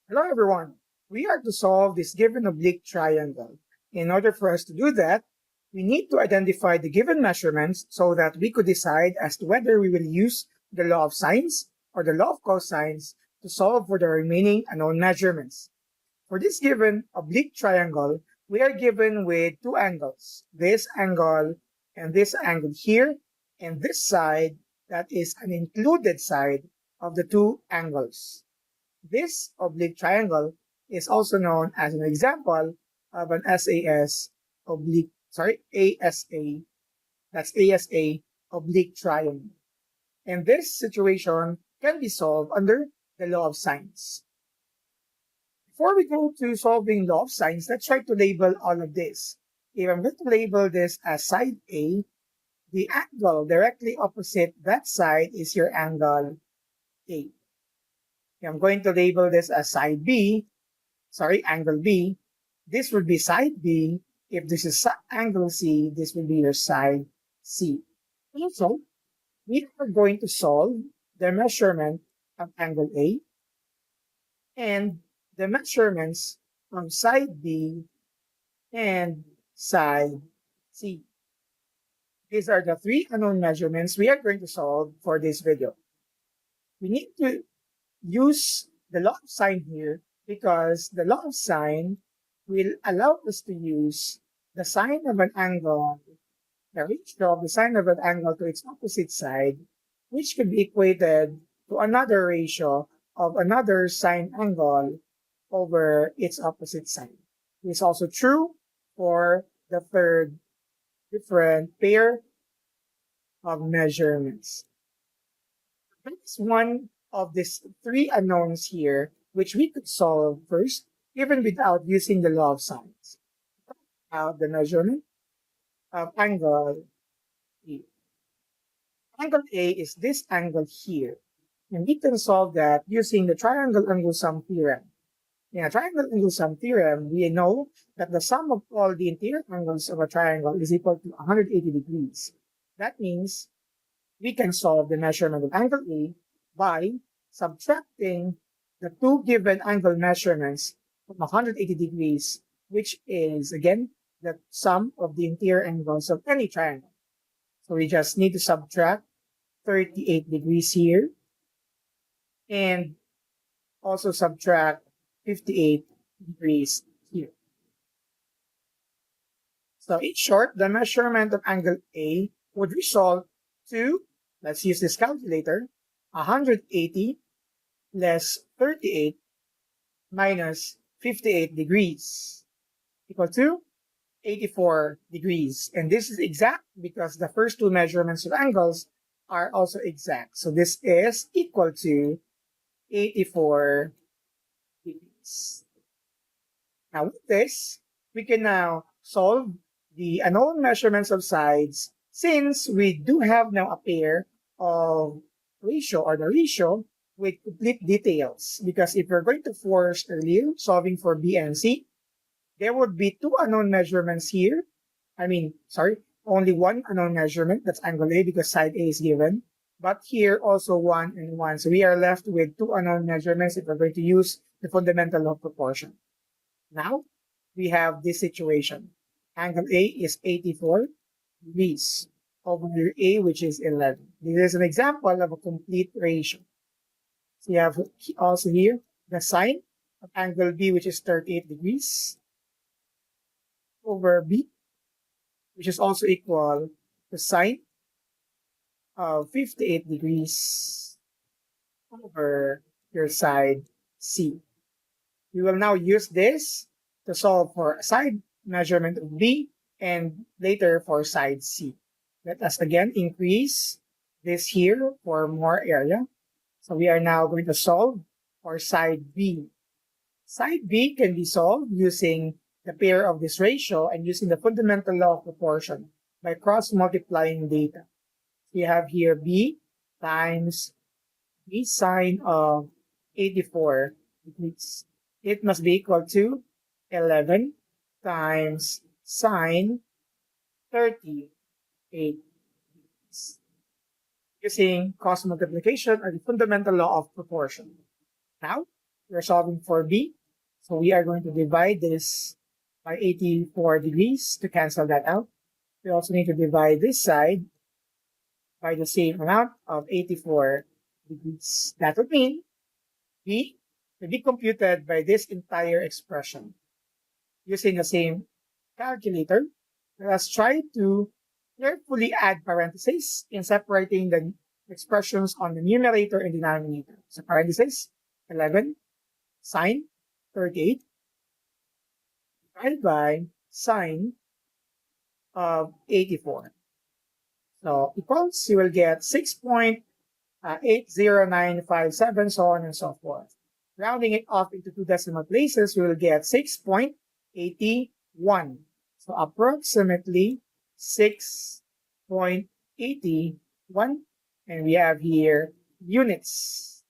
Hello everyone. We are to solve this given oblique triangle. In order for us to do that, we need to identify the given measurements so that we could decide as to whether we will use the law of sines or the law of cosines to solve for the remaining unknown measurements. For this given oblique triangle, we are given with two angles, this angle and this angle here, and this side that is an included side of the two angles. This oblique triangle is also known as an example of an ASA, that's ASA oblique triangle. And this situation can be solved under the law of sines. Before we go to solving law of sines, let's try to label all of this. If I'm going to label this as side A, the angle directly opposite that side is your angle A. I'm going to label this as side B, angle B. This would be side B. If this is angle C, this will be your side C. Also, we are going to solve the measurement of angle A and the measurements from side B and side C. These are the three unknown measurements we are going to solve for this video. We need to use the law of sine here because the law of sine will allow us to use the sine of an angle, the ratio of the sine of an angle to its opposite side, which could be equated to another ratio of another sine angle over its opposite side. This is also true for the third different pair of measurements. That's one of these three unknowns here, which we could solve first, even without using the law of sines. The measurement of angle A. Angle A is this angle here, and we can solve that using the triangle angle sum theorem. In a triangle angle sum theorem, we know that the sum of all the interior angles of a triangle is equal to 180 degrees. That means we can solve the measurement of angle A by subtracting the two given angle measurements from 180 degrees, which is, again, the sum of the interior angles of any triangle. So we just need to subtract 38 degrees here and also subtract 58 degrees here. So in short, the measurement of angle A would result to, let's use this calculator, 180 less 38 minus 58 degrees equal to 84 degrees. And this is exact because the first two measurements of angles are also exact. So this is equal to 84 degrees. Now with this, we can now solve the unknown measurements of sides since we do have now a pair of ratio or the ratio with complete details. Because if we're going to force earlier solving for B and C, there would be two unknown measurements here. Only one unknown measurement, that's angle A because side A is given. But here also 1 and 1. So we are left with two unknown measurements if we're going to use the fundamental law of proportion. Now, we have this situation. Angle A is 84 degrees over A, which is 11. This is an example of a complete ratio. So you have also here the sine of angle B, which is 38 degrees, over B, which is also equal to sine of 58 degrees over your side C. We will now use this to solve for side measurement of B and later for side C. Let us again increase this here for more area. So we are now going to solve for side B. Side B can be solved using the pair of this ratio and using the fundamental law of proportion by cross-multiplying data. We have here B times B sine of 84 degrees. It must be equal to 11 times sine 38 degrees. Using cross multiplication or the fundamental law of proportion. Now, we're solving for b. So we are going to divide this by 84 degrees to cancel that out. We also need to divide this side by the same amount of 84 degrees. That would mean b will be computed by this entire expression. Using the same calculator, let's try to carefully add parentheses in separating the expressions on the numerator and denominator. So parentheses, 11 sine 38 divided by sine of 84. So equals, you will get 6.80957, so on and so forth. Rounding it off into two decimal places, we will get 6.81. So approximately 6.81. And we have here units.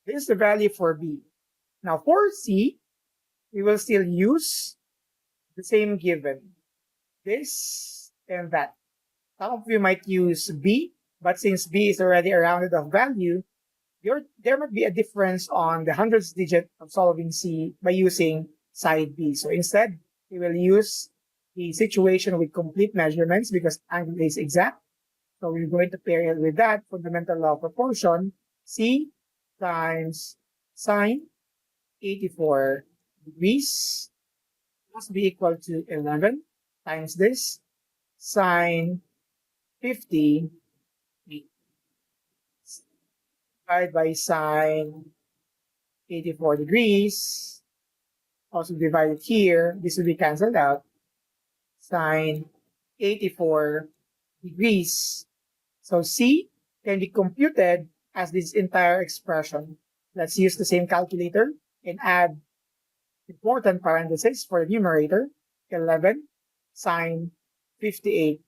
This is the value for B. Now for C, we will still use the same given. This and that. Some of you might use B, but since B is already a rounded off value, there might be a difference on the hundredths digit of solving C by using side B. So instead, we will use the situation with complete measurements because angle is exact. So we're going to pair it with that fundamental law of proportion, C times sine 84 degrees must be equal to 11 times this sine 50 divided by sine 84 degrees. Also divided here, this will be cancelled out. Sine 84 degrees. So C can be computed as this entire expression. Let's use the same calculator and add important parentheses for the numerator, 11 sine 58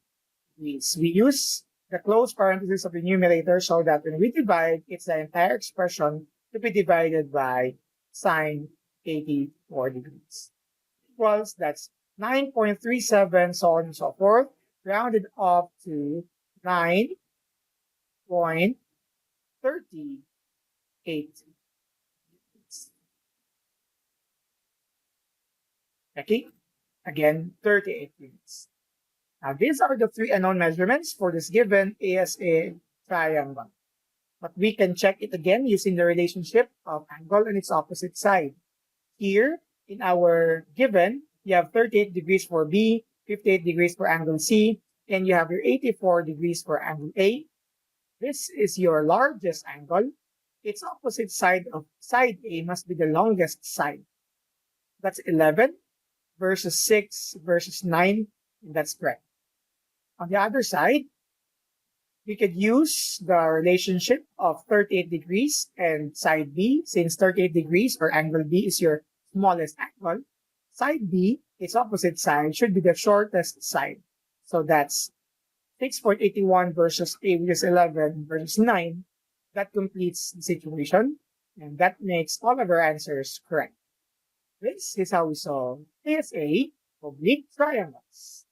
degrees. We use the closed parentheses of the numerator so that when we divide, it's the entire expression to be divided by sine 84 degrees. Equals, that's 9.37, so on and so forth, rounded off to 9.38. Okay, again, 38 units. Now, these are the three unknown measurements for this given ASA triangle. But we can check it again using the relationship of angle and its opposite side. Here, in our given, you have 38 degrees for B, 58 degrees for angle C, and you have your 84 degrees for angle A. This is your largest angle. Its opposite side of side A must be the longest side. That's 11 versus 6 versus 9, and that's correct. On the other side, we could use the relationship of 38 degrees and side B, since 38 degrees or angle B is your smallest angle. Side B, its opposite side, should be the shortest side. So that's 6.81 versus A, which is 11 versus 9. That completes the situation, and that makes all of our answers correct. This is how we solve ASA oblique triangles.